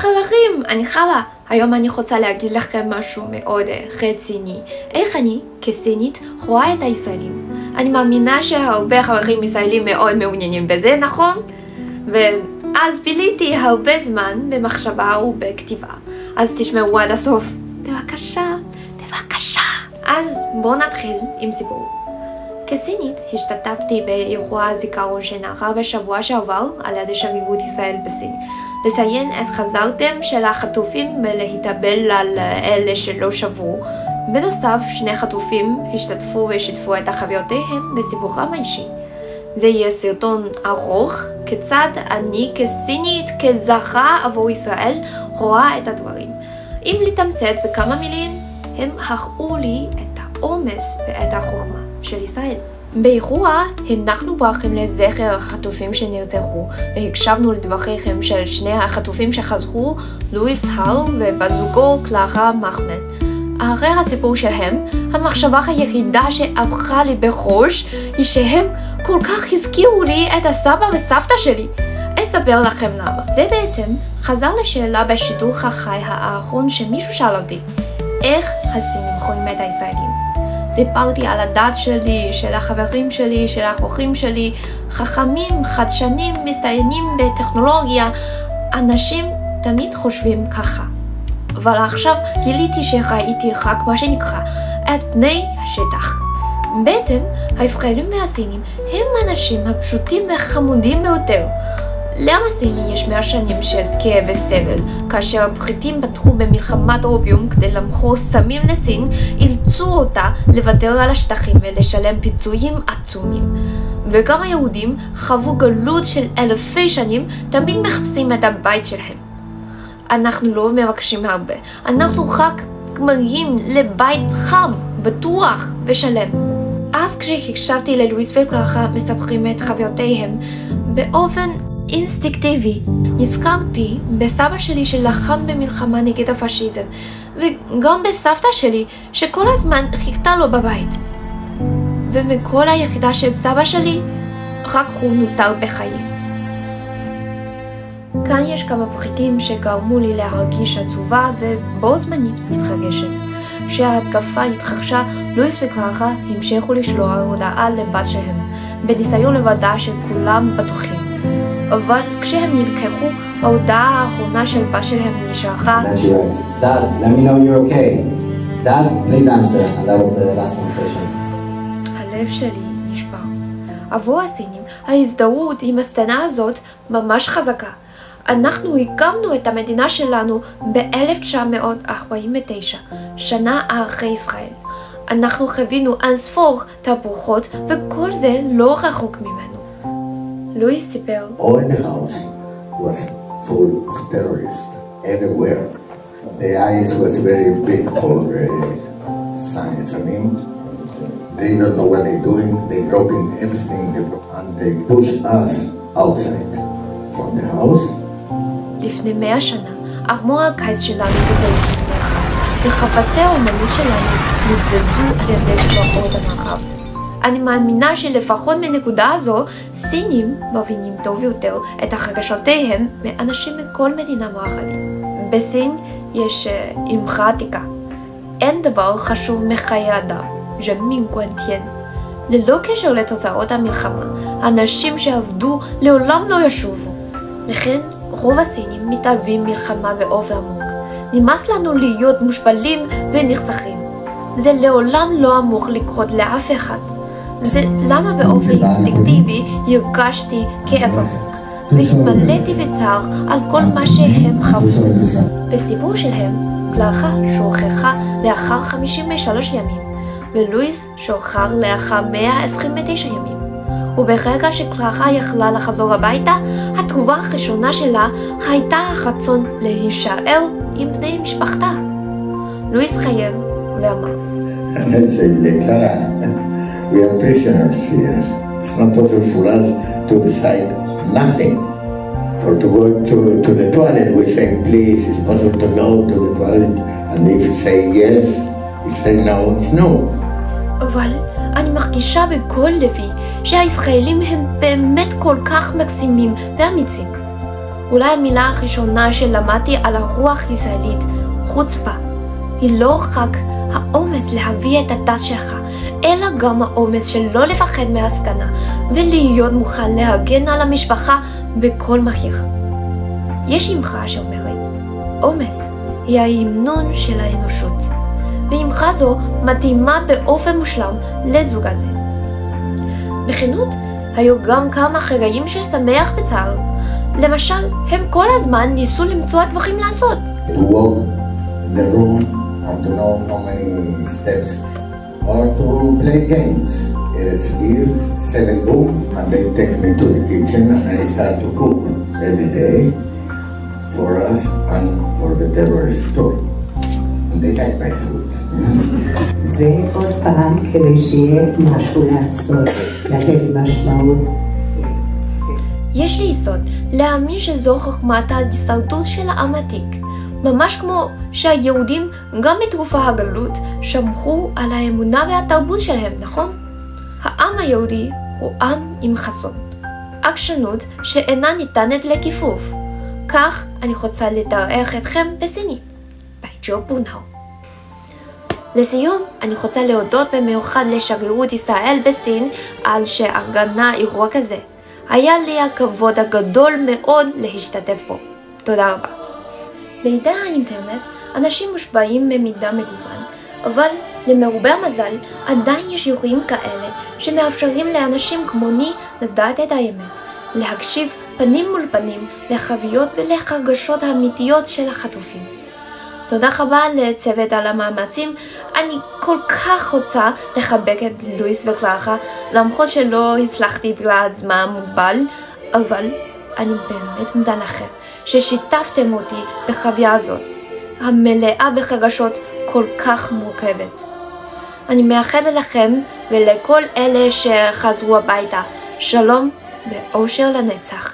חברים, אני חווה. היום אני רוצה להגיד לכם משהו מאוד רציני. איך אני, כסינית, רואה את הישראלים. אני מאמינה שהרבה חברים ישראלים מאוד מעוניינים בזה, נכון? ואז ביליתי הרבה זמן במחשבה ובכתיבה. אז תשמעו עד הסוף. בבקשה, בבקשה. אז בואו נתחיל עם סיפור. כסינית השתתפתי באירוע הזיכרון שנערך בשבוע שעבר על ידי שגרירות ישראל בסין. לציין את חזרתם של החטופים ולהתאבל על אלה שלא שברו. בנוסף, 2 חטופים השתתפו ושיתפו את חוויותיהם בסיפורם האישי. זה יהיה סרטון ארוך, כיצד אני כסינית, כזכה עבור ישראל, רואה את הדברים. אם לתמצת בכמה מילים, הם הראו לי את העומס ואת החוכמה של ישראל. באירוע הנחנו ברכים לזכר החטופים שנרצחו, והקשבנו לדבריהם של 2 החטופים שחזרו, לואיס הל ובזוגו קלרה מחמד. אחרי הסיפור שלהם, המחשבה היחידה שעברה לי בראש היא שהם כל כך הזכירו לי את הסבא וסבתא שלי. אספר לכם למה. זה בעצם חזר לשאלה בשידור החי האחרון שמישהו שאל אותי, איך הסינים רואים את הישראלים? סיפרתי על הדת שלי, של החברים שלי, של האחים שלי, חכמים, חדשנים, מצטיינים בטכנולוגיה. אנשים תמיד חושבים ככה. אבל עכשיו גיליתי שראיתי רק מה שנקרא את בני השטח. בעצם הישראלים והסינים הם האנשים הפשוטים והחמודים ביותר. למה סיני יש 100 שנים של כאב וסבל, כאשר הבריטים פתחו במלחמת אופיום כדי למכור סמים לסין, אילצו אותה לוותר על השטחים ולשלם פיצויים עצומים. וגם היהודים חוו גלות של 1000 שנים, תמיד מחפשים את הבית שלהם. אנחנו לא מבקשים הרבה, אנחנו רק מגיעים לבית חם, בטוח ושלם. אז כשהקשבתי ללואיס וקלרה מספרים את חוויותיהם באופן אינסטינקטיבי, נזכרתי בסבא שלי שלחם במלחמה נגד הפשיזם, וגם בסבתא שלי שכל הזמן חיכתה לו בבית. ומכל היחידה של סבא שלי, רק הוא נותר בחיים. כאן יש כמה פריטים שגרמו לי להרגיש עצובה ובו זמנית מתרגשת. כשההתקפה התרחשה, לואיס וקלרה המשיכו לשלוח הודעה לבת שלהם, בניסיון לוודא שכולם בטוחים. אבל כשהם נלקחו, ההודעה האחרונה של בת שלהם נשלחה. Dad, let me know you're okay. Dad, please answer. And that was the last conversation. הלב שלי נשבר. עבור הסינים, ההזדהות עם הסצנה הזאת ממש חזקה. אנחנו הקמנו את המדינה שלנו ב-1949, שנה אחרי ישראל. אנחנו חווינו אינספור תהפוכות, וכל זה לא רחוק ממנו. לואיס סיפר, All the house was full of terrorists everywhere. The eyes was very big for Sanim. They don't know what they're doing. They broken everything, and they push us outside from the house. לפני 100 שנה, ארמור הקיץ שלנו בבית נרחס, וחפצי האומנות שלנו נבזזו על ידי צבאות המערב. אני מאמינה שלפחות מנקודה הזו, סינים מבינים טוב יותר את הרגשותיהם מאנשים מכל מדינה מערבית. בסין יש אמרה עתיקה, אין דבר חשוב מחיי אדם, ז'מין גואנטיין. ללא קשר לתוצאות המלחמה, אנשים שעבדו לעולם לא ישובו. לכן, רוב הסינים מתאהבים מלחמה באופן עמוק. נמאס לנו להיות מושפלים ונרצחים. זה לעולם לא אמור לקרות לאף אחד. זה למה באופן אינסטינקטיבי הרגשתי כאב עמוק, והתמלאתי בצער על כל מה שהם חוו. בסיפור שלהם, קלרה שוחררה לאחר 53 ימים, ולואיס שוחרר לאחר 129 ימים. וברגע שקלרה יכלה לחזור הביתה, התגובה הראשונה שלה הייתה הרצון להישאר עם בני משפחתה. לואיס חייר ואמר, We are prisoners here. It's not possible for us to decide nothing. For to go to the toilet, we say, please, it's possible to go to the toilet. And if you say yes, if you say no, it's no. אבל אני מרגישה בכל לבי שהישראלים הם באמת כל כך מקסימים ואמיצים. אולי המילה הראשונה שלמדתי על הרוח הישראלית, חוצפה, היא לא רק האומץ להביא את הדת שלך, אלא גם האומץ שלא לפחד מהסכנה ולהיות מוכן להגן על המשפחה בכל מחיר. יש אמרה שאומרת, אומץ היא ההמנון של האנושות, ואמרה זו מתאימה באופן מושלם לזוג הזה. בכנות, היו גם כמה רגעים של שמח בצער. למשל, הם כל הזמן ניסו למצוא דברים לעשות. To walk in the room and to know how many steps, or to play games. It's beer, 7 boom, and they take me to the kitchen and I start to cook every day for us and for the terrorist too. And they like my food. זה עוד פעם כדי שיהיה משהו לעשות, לתת משמעות. יש לי יסוד להאמין שזו חוכמת ההישרדות של העם עתיק, ממש כמו שהיהודים גם בתקופת הגלות שמרו על האמונה והתרבות שלהם, נכון? העם היהודי הוא עם עם חזון, עקשנות שאינה ניתנת לכיפוף. כך אני רוצה לתארח אתכם בסינית, בייג'ו בונאו. לסיום, אני רוצה להודות במיוחד לשגרירות ישראל בסין על שארגנה אירוע כזה. היה לי הכבוד הגדול מאוד להשתתף בו. תודה רבה. בעידן האינטרנט, אנשים מושפעים ממידע מגוון, אבל למרובה המזל עדיין יש אירועים כאלה שמאפשרים לאנשים כמוני לדעת את האמת, להקשיב פנים מול פנים לחוויות ולהרגשות האמיתיות של החטופים. תודה רבה לצוות על המאמצים. אני כל כך רוצה לחבק את לואיס וקלרה, למרות שלא הצלחתי בגלל הזמן מוגבל, אבל אני באמת מודה לכם ששיתפתם אותי בחוויה הזאת, המלאה ברגשות כל כך מורכבת. אני מאחלת לכם ולכל אלה שחזרו הביתה שלום ואושר לנצח.